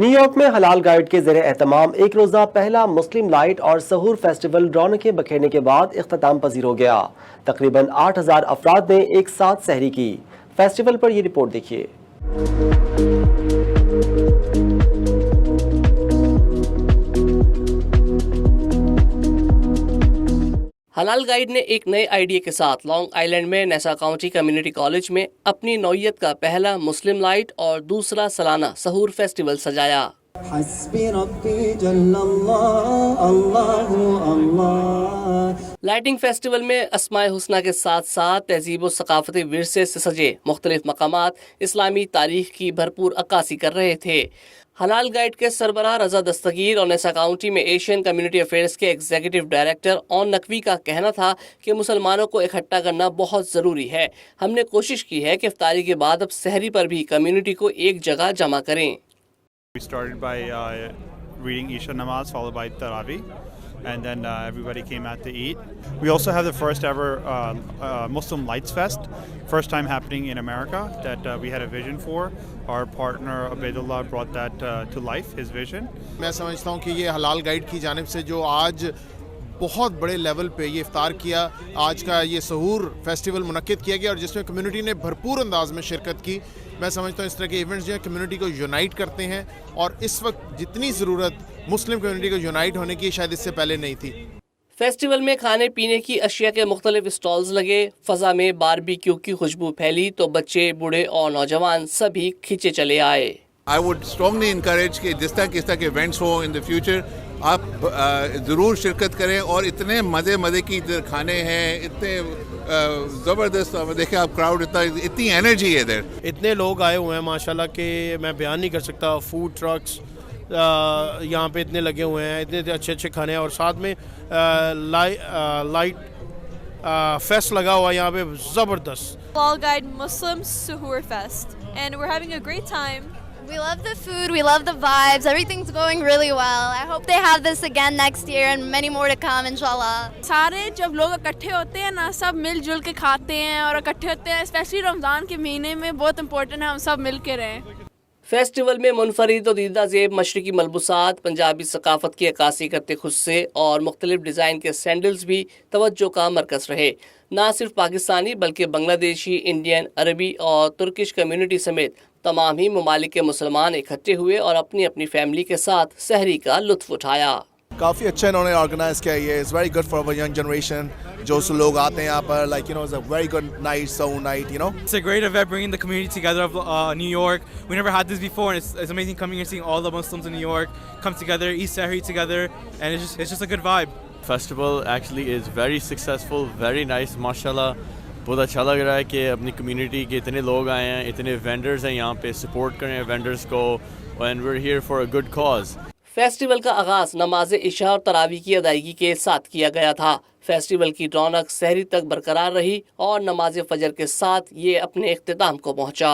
New York میں حلال guide کے زیر اہتمام ایک روزہ پہلا مسلم لائٹ اور سحور فیسٹیول رونقیں بکھیرنے کے بعد اختتام پذیر ہو گیا۔ تقریباً 8000 افراد نے ایک ساتھ سحری کی۔ فیسٹیول پر یہ رپورٹ دیکھیے۔ حلال گائیڈ نے ایک نئے آئیڈیا کے ساتھ لانگ آئیلینڈ میں نیسا کاؤنٹی کمیونٹی کالج میں اپنی نوعیت کا پہلا مسلم لائٹ اور دوسرا سالانہ سحور فیسٹیول سجایا۔ لائٹنگ فیسٹیول میں اسماء حسنہ کے ساتھ ساتھ تہذیب و ثقافتی ورثے سے سجے مختلف مقامات اسلامی تاریخ کی بھرپور عکاسی کر رہے تھے۔ حلال گائیڈ کے سربراہ رضا دستگیر اور نیسا کاؤنٹی میں ایشین کمیونٹی افیئرز کے ایگزیکٹو ڈائریکٹر اون نقوی کا کہنا تھا کہ مسلمانوں کو اکٹھا کرنا بہت ضروری ہے۔ ہم نے کوشش کی ہے کہ افطاری کے بعد اب سحری پر بھی کمیونٹی کو ایک جگہ جمع کریں۔ We started by reading Isha Namaz followed by Tarawih, and then everybody came out to eat. We also have the first ever Muslim Lights Fest, first time happening in America that we had a vision for. Our partner Abedullah brought that to life, his vision. میں سمجھتا ہوں کہ یہ حلال guide کی جانب سے جو آج بہت بڑے لیول پہ یہ افطار کیا، آج کا یہ سحور فیسٹیول منعقد کیا گیا اور جس میں کمیونٹی نے بھرپور انداز میں شرکت کی۔ میں سمجھتا ہوں اس طرح کے ایونٹس جو ہیں کمیونٹی کو یونائٹ کرتے ہیں، اور اس وقت جتنی ضرورت مسلم کمیونٹی کو یونائٹ ہونے کی شاید اس سے پہلے نہیں تھی۔ فیسٹیول میں کھانے پینے کی اشیاء کے مختلف اسٹالز لگے، فضا میں باربیکیو کی خوشبو پھیلی تو بچے، بوڑھے اور نوجوان سبھی کھینچے چلے آئے۔ I would strongly encourage کہ جس طرح کے ایونٹس ہوں in the future آپ ضرور شرکت کریں، اور اتنے مزے کی ادھر کھانے ہیں، اتنے زبردست، دیکھیں آپ کراؤڈ، اتنی انرجی ہے ادھر، اتنے لوگ آئے ہوئے ہیں ماشاءاللہ کہ میں بیان نہیں کر سکتا۔ فوڈ ٹرکس یہاں پہ اتنے لگے ہوئے ہیں، اتنے اچھے کھانے ہیں، اور ساتھ میں لائٹ فیسٹ لگا ہوا یہاں پہ زبردست۔ All Guide Muslim Sahur Fest, and we're having a great time. We love the food, we love the vibes, everything's going really well. I hope they have this again next year and many more to come inshallah. سارے جب لوگ اکٹھے ہوتے ہیں نا، سب مل جل کے کھاتے ہیں اور اکٹھے ہوتے ہیں، اسپیشلی رمضان کے مہینے میں بہت امپورٹنٹ ہے ہم سب مل کے رہیں۔ فیسٹیول میں منفرد و دیدہ زیب مشرقی ملبوسات، پنجابی ثقافت کی عکاسی کرتے خصے اور مختلف ڈیزائن کے سینڈلز بھی توجہ کا مرکز رہے۔ نہ صرف پاکستانی بلکہ بنگلہ دیشی، انڈین، عربی اور ترکش کمیونٹی سمیت تمام ہی ممالک کے مسلمان اکٹھے ہوئے اور اپنی اپنی فیملی کے ساتھ سحری کا لطف اٹھایا۔ کافی اچھا انہوں نے آرگنائز کیا، یہ it's very good for our young generation. جو لوگ آتے ہیں یہاں پر، like you know, it's a very good night, Sahur night, you know. It's a great event bringing the community together of New York. We never had this before, and it's amazing coming and seeing all the Muslims in New York come together, eat Sahri together, and it's just a good vibe. Festival actually is very successful, very nice, mashallah. بہت اچھا لگ رہا ہے کہ اپنی community کے اتنے لوگ آئے ہیں، اتنے وینڈرز ہیں یہاں پہ، سپورٹ کریں وینڈرز کو، and we're here for a good cause. Festival کا آغاز نماز عشاء اور تراویح کی ادائیگی کے ساتھ کیا گیا تھا۔ فیسٹیول کی رونق سحری تک برقرار رہی اور نماز فجر کے ساتھ یہ اپنے اختتام کو پہنچا۔